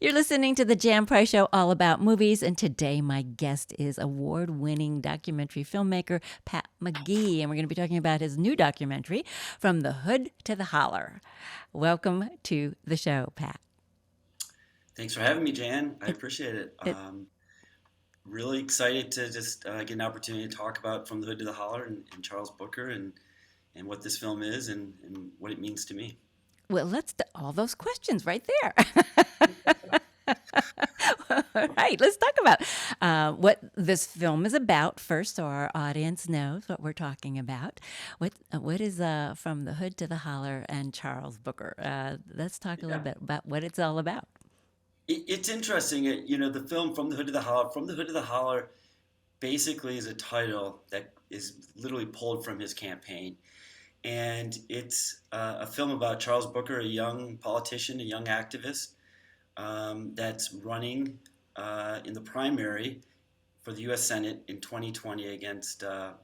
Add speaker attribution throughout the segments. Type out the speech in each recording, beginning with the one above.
Speaker 1: You're listening to the Jan Price Show, all about movies, and today my guest is award-winning documentary filmmaker Pat McGee, and we're going to be talking about his new documentary, From the Hood to the Holler. Welcome to the show, Pat.
Speaker 2: Thanks for having me, Jan. I
Speaker 1: It,
Speaker 2: appreciate it.
Speaker 1: it,
Speaker 2: Really excited to just get an opportunity to talk about From the Hood to the Holler and Charles Booker and what this film is and what it means to me.
Speaker 1: well, all those questions right there. All right, let's talk about what this film is about first, so our audience knows what we're talking about. What is From the Hood to the Holler and Charles Booker? Let's talk a little
Speaker 2: Yeah,
Speaker 1: bit about what it's all about.
Speaker 2: it's interesting. The film From the Hood to the Holler. From the Hood to the Holler basically is a title that is literally pulled from his campaign, and it's a film about Charles Booker, a young politician, a young activist that's running in the primary for the U.S. Senate in 2020 against a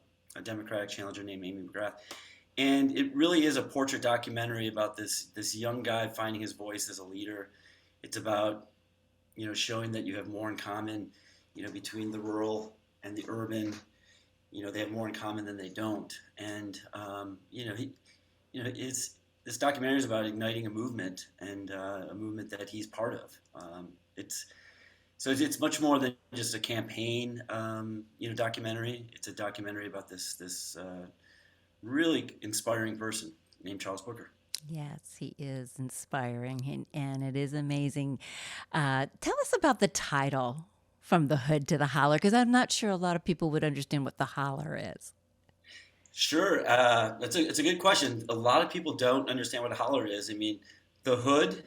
Speaker 2: Democratic challenger named McGrath. And it really is a portrait documentary about this young guy finding his voice as a leader. It's about showing that you have more in common, between the rural and the urban. They have more in common than they don't. And it's this documentary is about igniting a movement and a movement that he's part of. It's much more than just a campaign, documentary. It's a documentary about this really inspiring person named Charles Booker.
Speaker 1: Yes, he is inspiring, and it is amazing. Tell us about the title, From the Hood to the Holler, because I'm not sure a lot of people would understand what the holler is.
Speaker 2: Sure, it's a good question. A lot of people don't understand what a holler is. I mean, the hood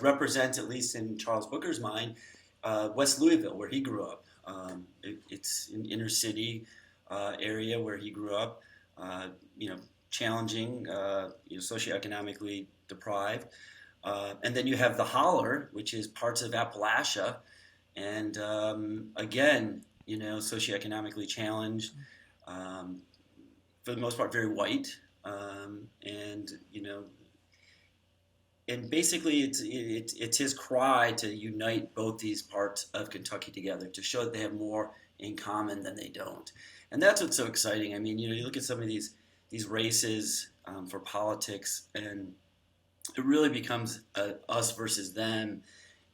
Speaker 2: represents, at least in Charles Booker's mind, West Louisville, where he grew up. It's an inner city area where he grew up. Uh, you know, challenging, socioeconomically deprived. And then you have the holler, which is parts of Appalachia, and again, socioeconomically challenged. Um, for the most part, very white, and and basically, it's his cry to unite both these parts of Kentucky together to show that they have more in common than they don't, and that's what's so exciting. I mean, you look at some of these races for politics, and it really becomes us versus them,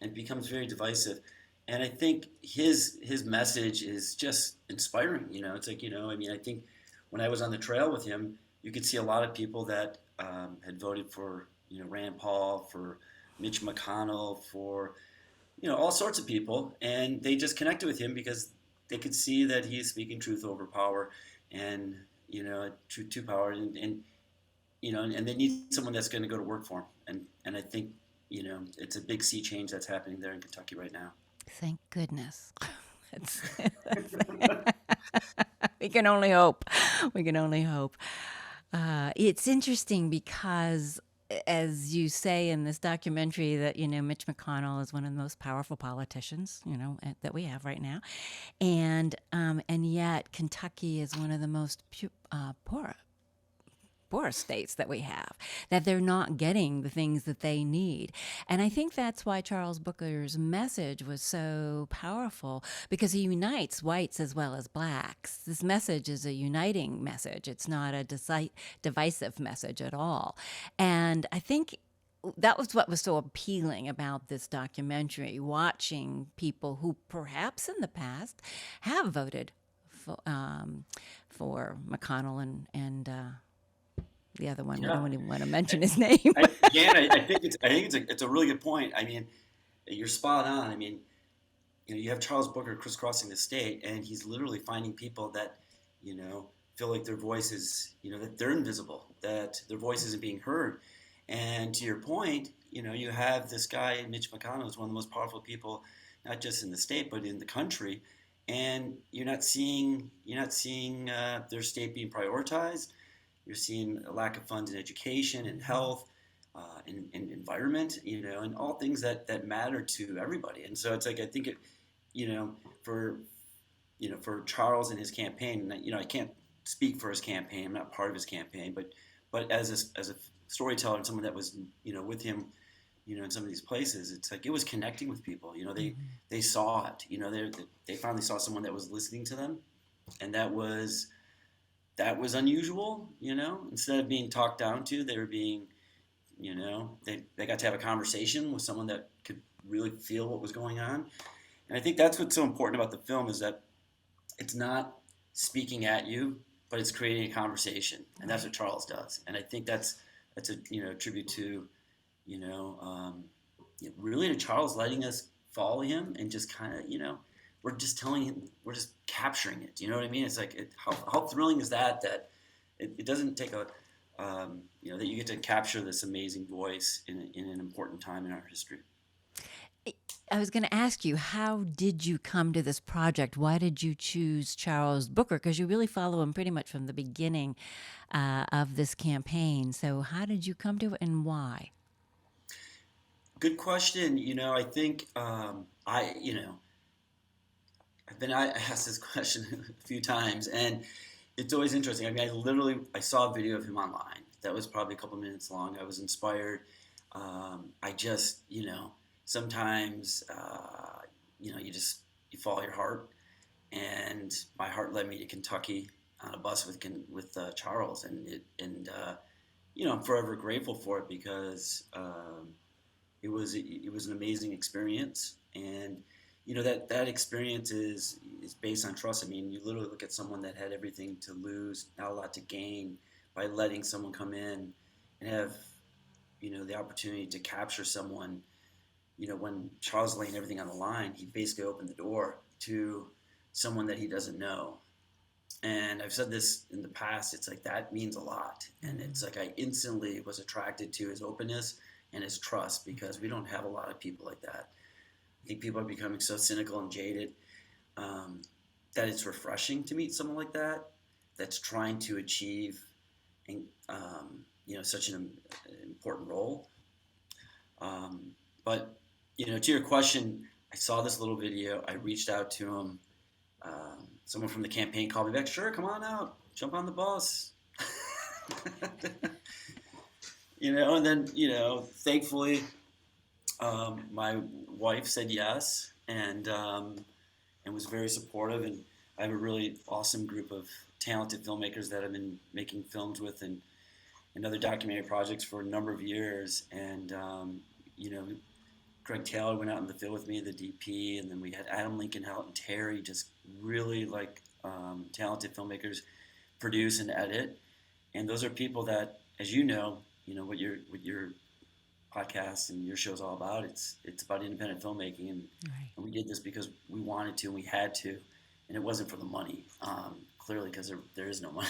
Speaker 2: and it becomes very divisive. And I think his message is just inspiring. It's like I mean, I think when I was on the trail with him, you could see a lot of people that had voted for Rand Paul, for Mitch McConnell, for all sorts of people, and they just connected with him because they could see that he's speaking truth over power, and truth to power, and they need someone that's going to go to work for them, and I think it's a big sea change that's happening there in Kentucky right now.
Speaker 1: Thank goodness. We can only hope. We can only hope. It's interesting because, as you say in this documentary, that Mitch McConnell is one of the most powerful politicians that we have right now, and yet Kentucky is one of the most poor states that we have, that they're not getting the things that they need. And I think that's why Charles Booker's message was so powerful, because he unites whites as well as blacks. This message is a uniting message. It's not a divisive message at all. And I think that was what was so appealing about this documentary, watching people who perhaps in the past have voted for McConnell and the other one. We
Speaker 2: Yeah,
Speaker 1: don't even want to mention his name.
Speaker 2: it's a really good point. I mean, you're spot on. I mean, you have Charles Booker crisscrossing the state, and he's literally finding people that feel like their voice is that they're invisible, that their voice isn't being heard. And to your point, you have this guy Mitch McConnell, who's one of the most powerful people, not just in the state but in the country, and you're not seeing their state being prioritized. You're seeing a lack of funds in education and health, and environment, and all things that matter to everybody. And so it's like I think you know, for for Charles and his campaign, and I can't speak for his campaign. I'm not part of his campaign, but as a storyteller and someone that was with him, in some of these places, it's like it was connecting with people.
Speaker 1: Mm-hmm.
Speaker 2: They saw it. They finally saw someone that was listening to them, and that was unusual. Instead of being talked down to, they were being, they got to have a conversation with someone that could really feel what was going on. And I think that's what's so important about the film is that it's not speaking at you, but it's creating a conversation, and that's what Charles does. And I think that's a tribute to you know um, really to Charles letting us follow him and just kind of we're just telling him, we're just capturing it. You know what I mean? It's like how thrilling is that it doesn't take that you get to capture this amazing voice in an important time in our history.
Speaker 1: I was going to ask you, how did you come to this project? Why did you choose Charles Booker? Because you really follow him pretty much from the beginning of this campaign. So, how did you come to it and why?
Speaker 2: Good question. I think I've been asked this question a few times, and it's always interesting. I mean, I saw a video of him online that was probably a couple minutes long. I was inspired. I just sometimes you follow your heart, and my heart led me to Kentucky on a bus with Charles, and I'm forever grateful for it because it was an amazing experience. And that experience is based on trust. I mean, you literally look at someone that had everything to lose, not a lot to gain, by letting someone come in and have the opportunity to capture someone. When Charles laying everything on the line, he basically opened the door to someone that he doesn't know. And I've said this in the past, it's like that means a lot. And it's like I instantly was attracted to his openness and his trust, because we don't have a lot of people like that. I think people are becoming so cynical and jaded, that it's refreshing to meet someone like that that's trying to achieve such an important role. But to your question, I saw this little video. I reached out to him. Someone from the campaign called me back. Sure, come on out, jump on the bus. And then thankfully, my wife said yes, and was very supportive. And I have a really awesome group of talented filmmakers that I've been making films with and other documentary projects for a number of years. And Greg Taylor went out in the field with me, the DP, and then we had Adam Lincoln out and Terry, just really talented filmmakers, produce and edit. And those are people that, as what your podcast and your show is all about. It's about independent filmmaking, and,
Speaker 1: Right.
Speaker 2: and we did this because we wanted to and we had to, and it wasn't for the money. Clearly, because there is no money.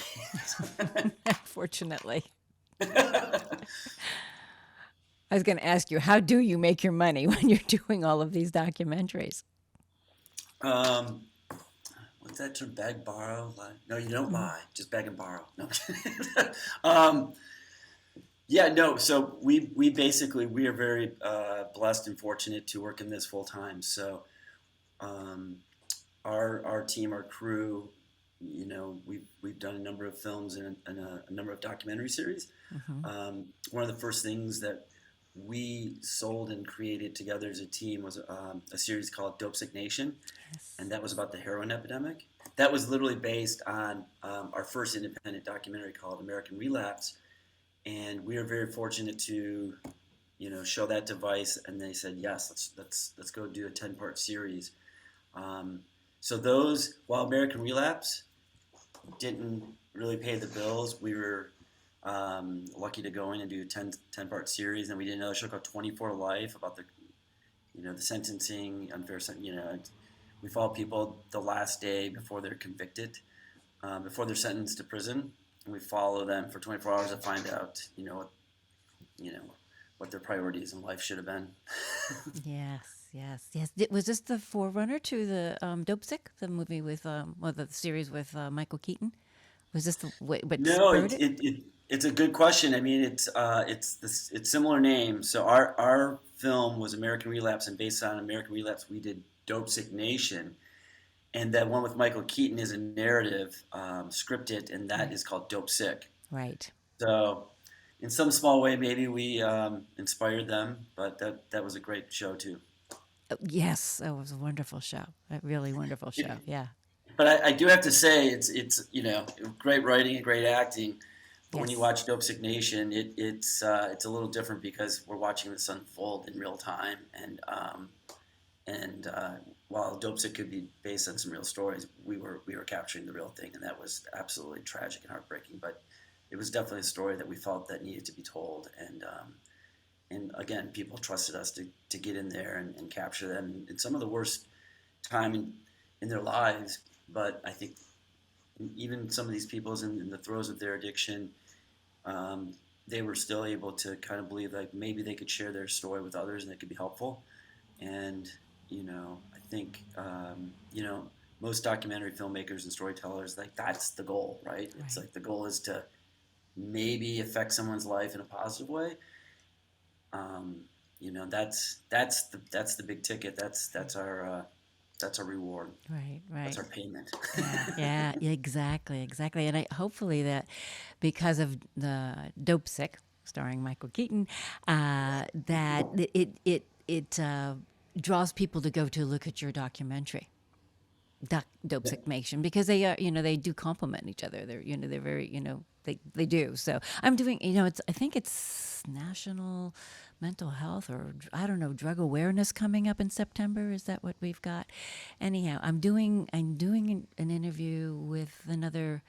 Speaker 1: Fortunately. I was going to ask you, how do you make your money when you're doing all of these documentaries?
Speaker 2: um, what's that term? Beg, borrow, lie? No, you don't lie. Just beg and borrow. No. Yeah, no. So we basically we are very blessed and fortunate to work in this full time. So our team, our crew, we've done a number of films and a number of documentary series.
Speaker 1: Mm-hmm.
Speaker 2: One of the first things that we sold and created together as a team was a series called Dopesick Nation,
Speaker 1: Yes.
Speaker 2: and that was about the heroin epidemic. That was literally based on our first independent documentary called American Relapse, and we are very fortunate to, show that device, and they said yes, let's go do a 10-part series. So those, while American Relapse didn't really pay the bills, we were lucky to go in and do a 10-part series. And we did another show called 24 Life about the sentencing, unfair we follow people the last day before they're convicted, before they're sentenced to prison, and we follow them for 24 hours to find out, what their priorities in life should have been.
Speaker 1: Yes. Was this the forerunner to the Dopesick, the movie with, the series with Michael Keaton? Was this what
Speaker 2: No,
Speaker 1: spurred it?
Speaker 2: it's a good question. I mean, it's similar name. So our film was American Relapse, and based on American Relapse, we did Dopesick Nation, and that one with Michael Keaton is a narrative, scripted, and that is called Dopesick.
Speaker 1: Right.
Speaker 2: So in some small way, maybe we inspired them, but that was a great show too.
Speaker 1: Yes, it was a wonderful show. A really wonderful show.
Speaker 2: It,
Speaker 1: Yeah.
Speaker 2: but I do have to say, it's great writing and great acting. But when you
Speaker 1: Yes.
Speaker 2: watch Dopesick Nation, it's a little different because we're watching this unfold in real time, and while Dopesick could be based on some real stories, we were capturing the real thing, and that was absolutely tragic and heartbreaking. But it was definitely a story that we felt that needed to be told, and again, people trusted us to get in there and capture them in some of the worst time in their lives. But I think even some of these people in the throes of their addiction, um, they were still able to kind of believe like maybe they could share their story with others and it could be helpful. And I think most documentary filmmakers and storytellers, like that's the goal, right? It's
Speaker 1: Right.
Speaker 2: like the goal is to maybe affect someone's life in a positive way. Um, that's the big ticket. That's our reward.
Speaker 1: Right.
Speaker 2: That's
Speaker 1: Right.
Speaker 2: our payment.
Speaker 1: Yeah, yeah, yeah, exactly, exactly. And hopefully that because of the Dope Sick, starring Michael Keaton, that it draws people to go to look at your documentary. Dope
Speaker 2: Yeah.
Speaker 1: Sick Nation, because they are, they do complement each other. They're very, they do. So I'm doing, it's, I think it's National Mental Health, or I don't know, drug awareness coming up in September. Is that what we've got? Anyhow, I'm doing an interview with another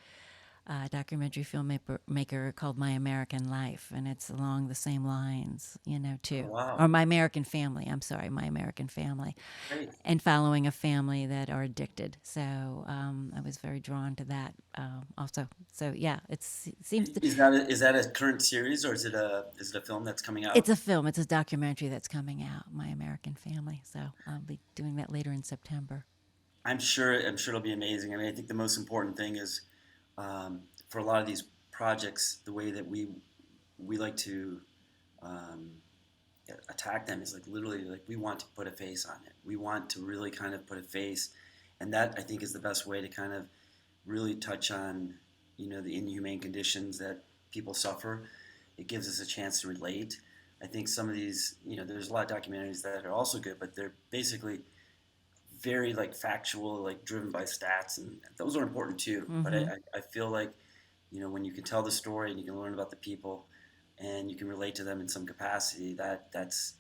Speaker 1: documentary filmmaker called My American Life, and it's along the same lines,
Speaker 2: Oh,
Speaker 1: too.
Speaker 2: wow.
Speaker 1: Or My American Family. I'm sorry, My American Family,
Speaker 2: Great.
Speaker 1: and following a family that are addicted. So I was very drawn to that also. So yeah, it seems to.
Speaker 2: Is that a current series or is it a film that's coming
Speaker 1: It's
Speaker 2: out?
Speaker 1: a film. It's a documentary that's coming out, My American Family. So I'll be doing that later in September.
Speaker 2: I'm sure it'll be amazing. I mean, I think the most important thing is for a lot of these projects, the way that we like to um, attack them is like literally like we want to put a face on it. We want to really kind of put a face, and that I think is the best way to kind of really touch on the inhumane conditions that people suffer. It gives us a chance to relate. I think some of these, there's a lot of documentaries that are also good, but they're basically very like factual, like driven by stats, and those are important too. But
Speaker 1: Mm-hmm.
Speaker 2: I feel like when you can tell the story and you can learn about the people and you can relate to them in some capacity, that's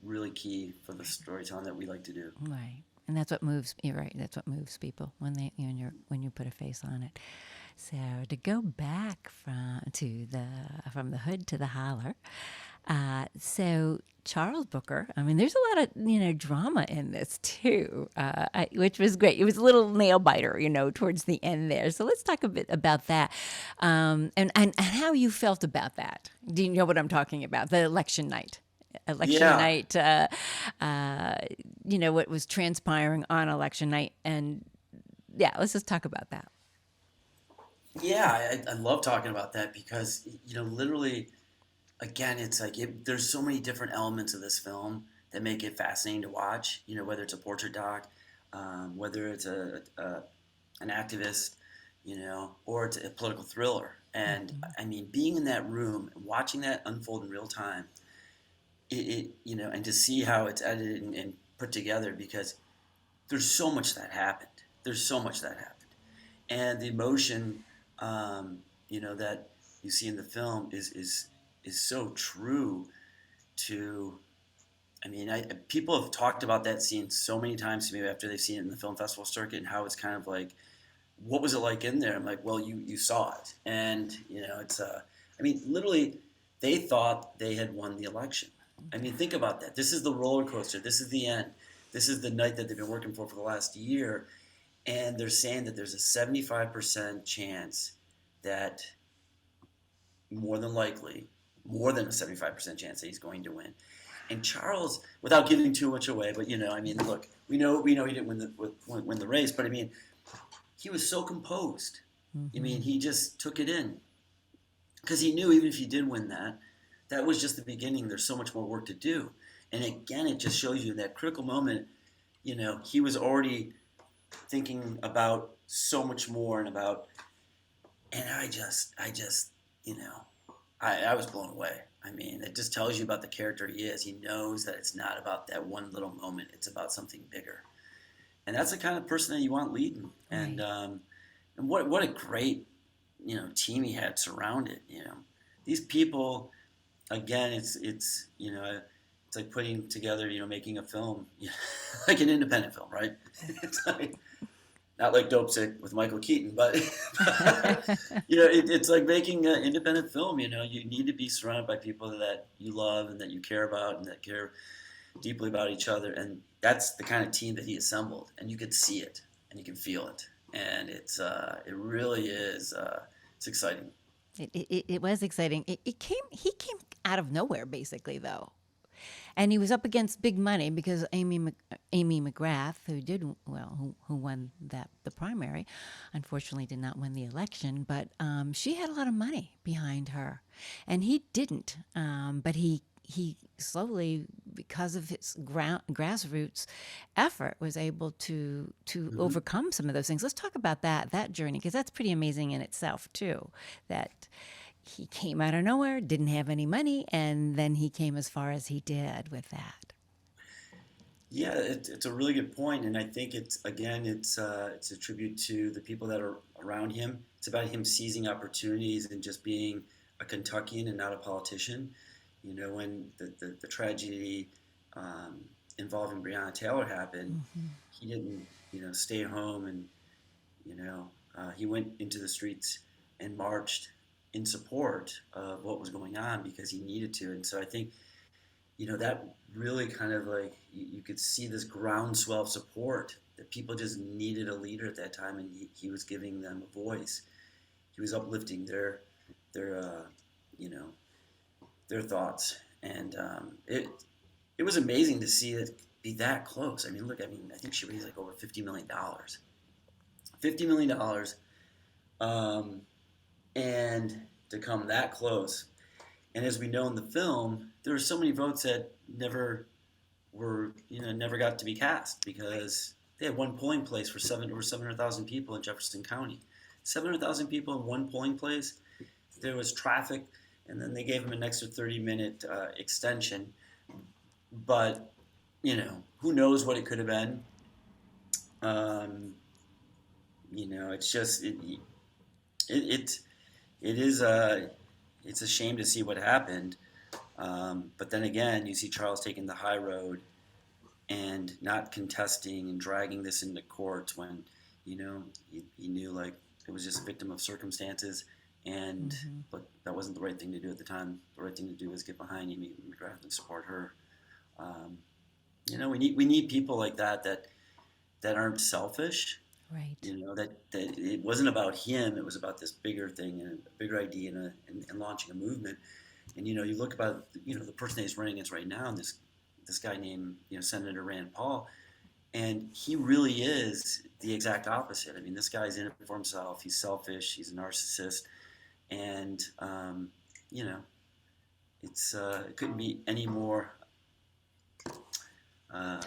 Speaker 2: really key for the storytelling that we like to do.
Speaker 1: Right. And that's what moves. You're right. That's what moves people when you put a face on it. So to go back from the hood to the holler. So Charles Booker. I mean, there's a lot of drama in this too, which was great. It was a little nail biter, towards the end there. So let's talk a bit about that, and how you felt about that. Do you know what I'm talking about? The election night. Election
Speaker 2: Yeah,
Speaker 1: night, uh, what was transpiring on election night. And yeah, let's just talk about that.
Speaker 2: yeah, I love talking about that because literally, again, it's like there's so many different elements of this film that make it fascinating to watch. Whether it's a portrait doc, whether it's an activist, or it's a political thriller. And
Speaker 1: Mm-hmm.
Speaker 2: I mean, being in that room and watching that unfold in real time, and to see how it's edited and put together because there's so much that happened. There's so much that happened, and the emotion, that you see in the film is so true to. I mean, people have talked about that scene so many times to me after they've seen it in the film festival circuit and how it's kind of like, what was it like in there? I'm like, well, you saw it, and it's I mean, literally, they thought they had won the election. I mean, think about that. This is the roller coaster. This is the end. This is the night that they've been working for the last year, and they're saying that there's a 75% chance that more than likely, more than a 75% chance that he's going to win. And Charles, without giving too much away, but I mean, look, we know he didn't win the race, but I mean, he was so composed. I
Speaker 1: Mm-hmm.
Speaker 2: mean, he just took it in because he knew even if he did win that was just the beginning. There's so much more work to do. And again, it just shows you that critical moment. He was already thinking about so much more and I just, you know, I was blown away. I mean, it just tells you about the character he is. He knows that it's not about that one little moment. It's about something bigger. And that's the kind of person that you want leading.
Speaker 1: Right.
Speaker 2: And what a great, team he had surrounded, These people, again, it's it's like putting together, making a film, like an independent film, right? It's like not like Dopesick with Michael Keaton, but, it's like making an independent film. You need to be surrounded by people that you love and that you care about and that care deeply about each other, and that's the kind of team that he assembled, and you could see it and you can feel it, and it really is it's exciting.
Speaker 1: It was exciting. He came out of nowhere basically though. And he was up against big money because Amy McGrath, who did well, who won the primary, unfortunately did not win the election, but she had a lot of money behind her, and he didn't. But he slowly, because of his grassroots effort, was able to
Speaker 2: Hmm.
Speaker 1: overcome some of those things. Let's talk about that journey, because that's pretty amazing in itself too. That he came out of nowhere, didn't have any money, and then he came as far as he did with that.
Speaker 2: Yeah, it's a really good point, and I think it's a tribute to the people that are around him. It's about him seizing opportunities and just being a Kentuckian and not a politician. When the tragedy um, involving Breonna Taylor happened, he didn't, stay home, and he went into the streets and marched in support of what was going on because he needed to. And so I think, that really kind of like you could see this groundswell of support that people just needed a leader at that time, and he was giving them a voice. He was uplifting their you know their thoughts, and it was amazing to see it be that close. I mean, look, I think she raised like over $50 million, $50 million, um, and to come that close. And as we know in the film, there were so many votes that never got to be cast because they had one polling place for over 700,000 people in Jefferson County. 700,000 people in one polling place. There was traffic, and then they gave them an extra 30-minute extension. But who knows what it could have been? Um, it's just it it is it's a shame to see what happened. But then again, you see Charles taking the high road and not contesting and dragging this into court when he knew like it was just a victim of circumstances, and
Speaker 1: Mm-hmm.
Speaker 2: but that wasn't the right thing to do at the time. The right thing to do was get behind Amy McGrath and support her. Um, we need people like that aren't selfish.
Speaker 1: Right.
Speaker 2: That it wasn't about him. It was about this bigger thing and a bigger idea and launching a movement. And you look about the person that he's running against right now, and this guy named Senator Rand Paul, and he really is the exact opposite. I mean, this guy's in it for himself. He's selfish. He's a narcissist, and you know, it couldn't be any more. Uh,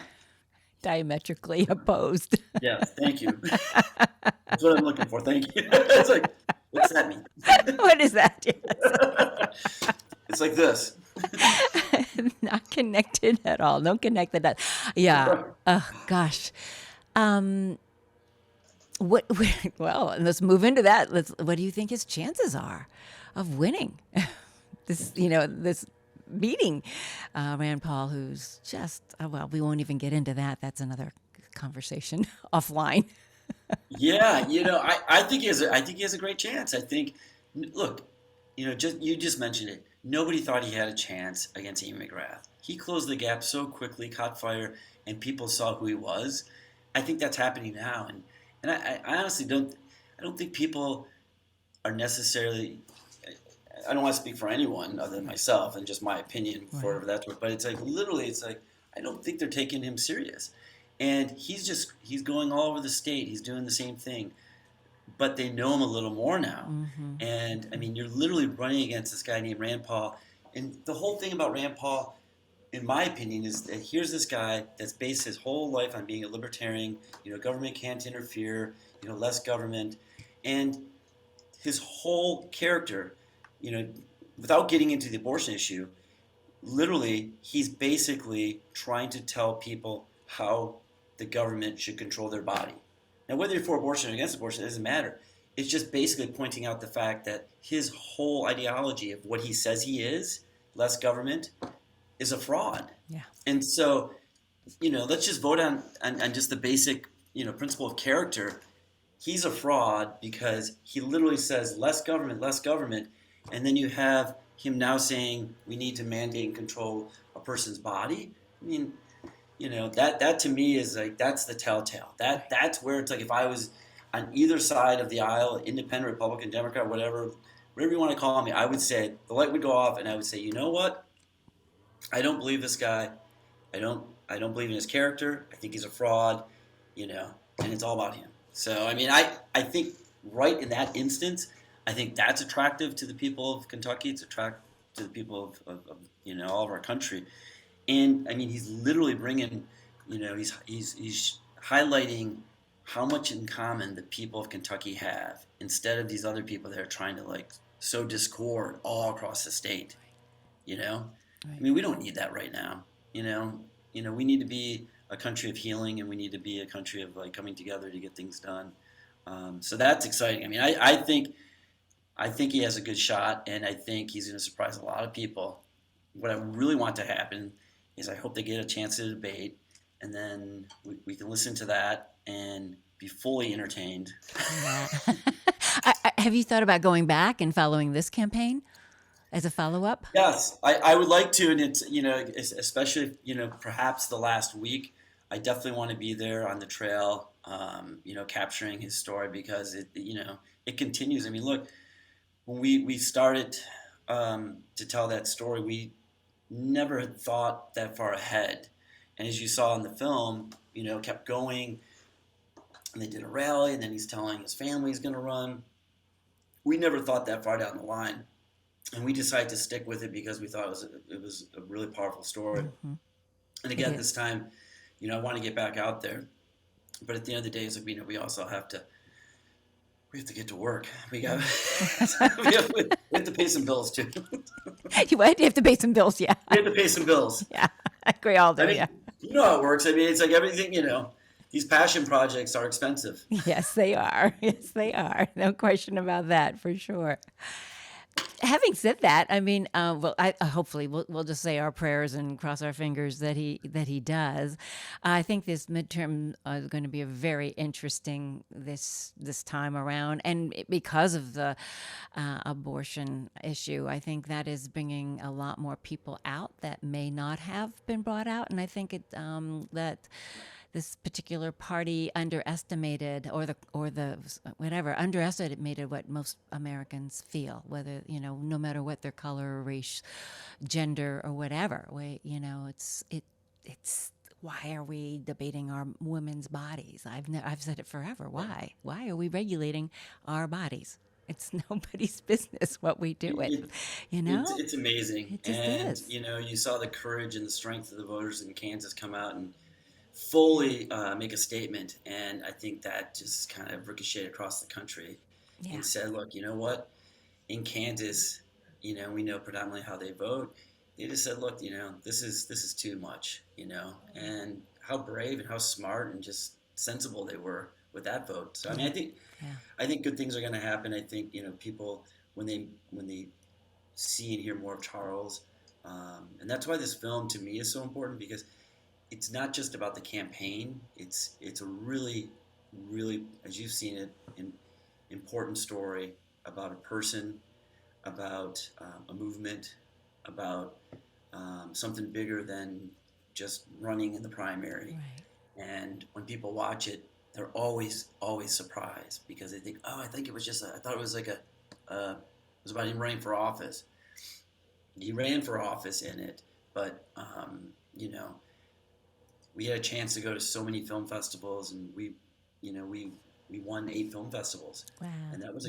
Speaker 1: Diametrically opposed.
Speaker 2: yeah, thank you. That's what I'm looking for. Thank you. It's like, what's that mean?
Speaker 1: What is that?
Speaker 2: It's like this.
Speaker 1: Not connected at all. Don't connect the dots. Yeah. Oh gosh. Um, what? Well, and let's move into that. What do you think his chances are of winning this beating Rand Paul, who's just well, we won't even get into that. That's another conversation offline.
Speaker 2: Yeah, I think he has a great chance. I think, look, you just mentioned it. Nobody thought he had a chance against Amy McGrath. He closed the gap so quickly, caught fire, and people saw who he was. I think that's happening now, and I honestly don't. I don't think people are necessarily. I don't want to speak for anyone other than myself and just my opinion for
Speaker 1: Right.
Speaker 2: whatever that's worth. But it's like literally, it's like I don't think they're taking him serious, and he's going all over the state. He's doing the same thing, but they know him a little more now.
Speaker 1: Mm-hmm.
Speaker 2: And I mean, you're literally running against this guy named Rand Paul. And the whole thing about Rand Paul, in my opinion, is that here's this guy that's based his whole life on being a libertarian. Government can't interfere. Less government, and his whole character, you know, without getting into the abortion issue, literally, he's basically trying to tell people how the government should control their body. Now, whether you're for abortion or against abortion, it doesn't matter. It's just basically pointing out the fact that his whole ideology of what he says he is, less government, is a fraud.
Speaker 1: Yeah.
Speaker 2: And so, let's just vote on just the basic, principle of character. He's a fraud because he literally says less government, and then you have him now saying we need to mandate and control a person's body. I mean, that to me is like, that's the telltale. That's where it's like, if I was on either side of the aisle, independent, Republican, Democrat, whatever you want to call me, I would say the light would go off, and I would say, you know what? I don't believe this guy. I don't believe in his character. I think he's a fraud, and it's all about him. So, I mean, I think right in that instance, I think that's attractive to the people of Kentucky. It's attractive to the people of all of our country. And, I mean, he's literally bringing, he's highlighting how much in common the people of Kentucky have, instead of these other people that are trying to, like, sow discord all across the state,
Speaker 1: Right.
Speaker 2: I mean, we don't need that right now, we need to be a country of healing, and we need to be a country of, like, coming together to get things done. So that's exciting. I mean, I think he has a good shot, and I think he's going to surprise a lot of people. What I really want to happen is I hope they get a chance to debate, and then we can listen to that and be fully entertained.
Speaker 1: Yeah. Have you thought about going back and following this campaign as a follow-up?
Speaker 2: Yes, I would like to, and it's, especially, perhaps the last week, I definitely want to be there on the trail, capturing his story, because it continues. I mean, look, when we started to tell that story, we never had thought that far ahead. And as you saw in the film, kept going, and they did a rally, and then he's telling his family he's going to run. We never thought that far down the line. And we decided to stick with it because we thought it was a really powerful story.
Speaker 1: Mm-hmm.
Speaker 2: And again, this time, I want to get back out there. But at the end of the day, it's like, we also have to get to work. We have to pay some bills too.
Speaker 1: You what? You have to pay some bills, yeah.
Speaker 2: We have to pay some bills.
Speaker 1: Yeah, I agree. All do, yeah.
Speaker 2: You know how it works. I mean, it's like everything. These passion projects are expensive.
Speaker 1: Yes, they are. Yes, they are. No question about that, for sure. Having said that, I mean, hopefully we'll just say our prayers and cross our fingers that he does. I think this midterm is going to be a very interesting this time around, and because of the abortion issue, I think that is bringing a lot more people out that may not have been brought out, and I think that this particular party underestimated underestimated what most Americans feel, whether, no matter what their color or race, gender or whatever. It's why are we debating our women's bodies? I've said it forever. Why are we regulating our bodies? It's nobody's business what we do with,
Speaker 2: It's amazing.
Speaker 1: It just is.
Speaker 2: You saw the courage and the strength of the voters in Kansas come out and fully make a statement, and I think that just kind of ricocheted across the country.
Speaker 1: Yeah.
Speaker 2: And said, look, you know what? In Kansas, we know predominantly how they vote. They just said, look, this is too much, and how brave and how smart and just sensible they were with that vote. So I mean, I think good things are going to happen. I think people, when they see and hear more of Charles, and that's why this film to me is so important, because it's not just about the campaign. It's a really, really, as you've seen it, an important story about a person, about a movement, about something bigger than just running in the primary.
Speaker 1: Right.
Speaker 2: And when people watch it, they're always surprised, because they think, oh, I think it was just I thought it was like it was about him running for office. He ran for office in it, but we had a chance to go to so many film festivals, and we won 8 film festivals.
Speaker 1: Wow.
Speaker 2: And that was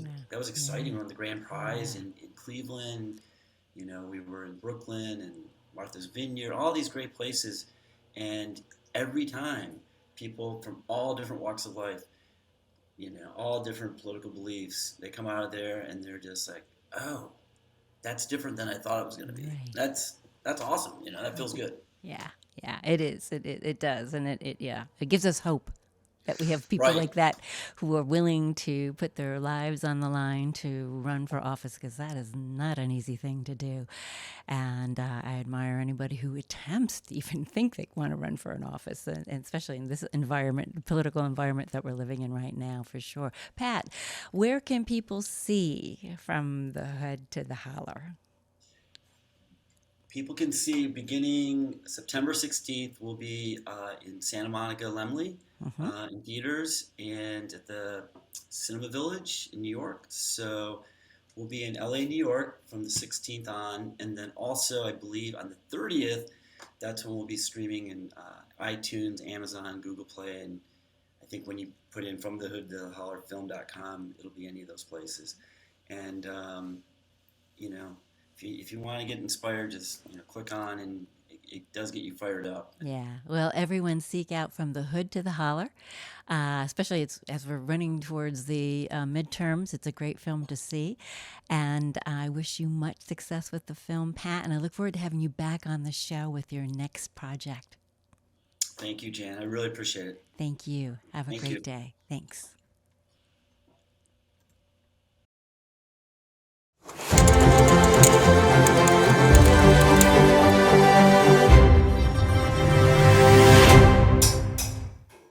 Speaker 2: exciting. We won the grand prize in Cleveland. We were in Brooklyn and Martha's Vineyard, all these great places. And every time, people from all different walks of life, all different political beliefs, they come out of there and they're just like, oh, that's different than I thought it was going to be.
Speaker 1: Right.
Speaker 2: That's awesome. You know, that feels good.
Speaker 1: Yeah. Yeah. It is. It does. And yeah, it gives us hope that we have people
Speaker 2: Right.
Speaker 1: like that who are willing to put their lives on the line to run for office, because that is not an easy thing to do. And I admire anybody who attempts to even think they want to run for an office, and especially in this environment, political environment that we're living in right now, for sure. Pat, where can people see From the Hood to the Holler?
Speaker 2: People can see beginning September 16th. We'll be in Santa Monica, Lemley,
Speaker 1: Hmm.
Speaker 2: in theaters, and at the Cinema Village in New York. So we'll be in LA, New York from the 16th on. And then also, I believe, on the 30th, that's when we'll be streaming in iTunes, Amazon, Google Play. And I think when you put in From the Hood to hollerfilm.com, it'll be any of those places. And you know, if you want to get inspired, just click on, and it does get you fired up.
Speaker 1: Yeah. Well, everyone seek out From the Hood to the Holler. Especially as we're running towards the midterms. It's a great film to see. And I wish you much success with the film, Pat. And I look forward to having you back on the show with your next project.
Speaker 2: Thank you, Jan. I really appreciate it.
Speaker 1: Thank you. Have a
Speaker 2: Thank
Speaker 1: great
Speaker 2: you.
Speaker 1: day. Thanks.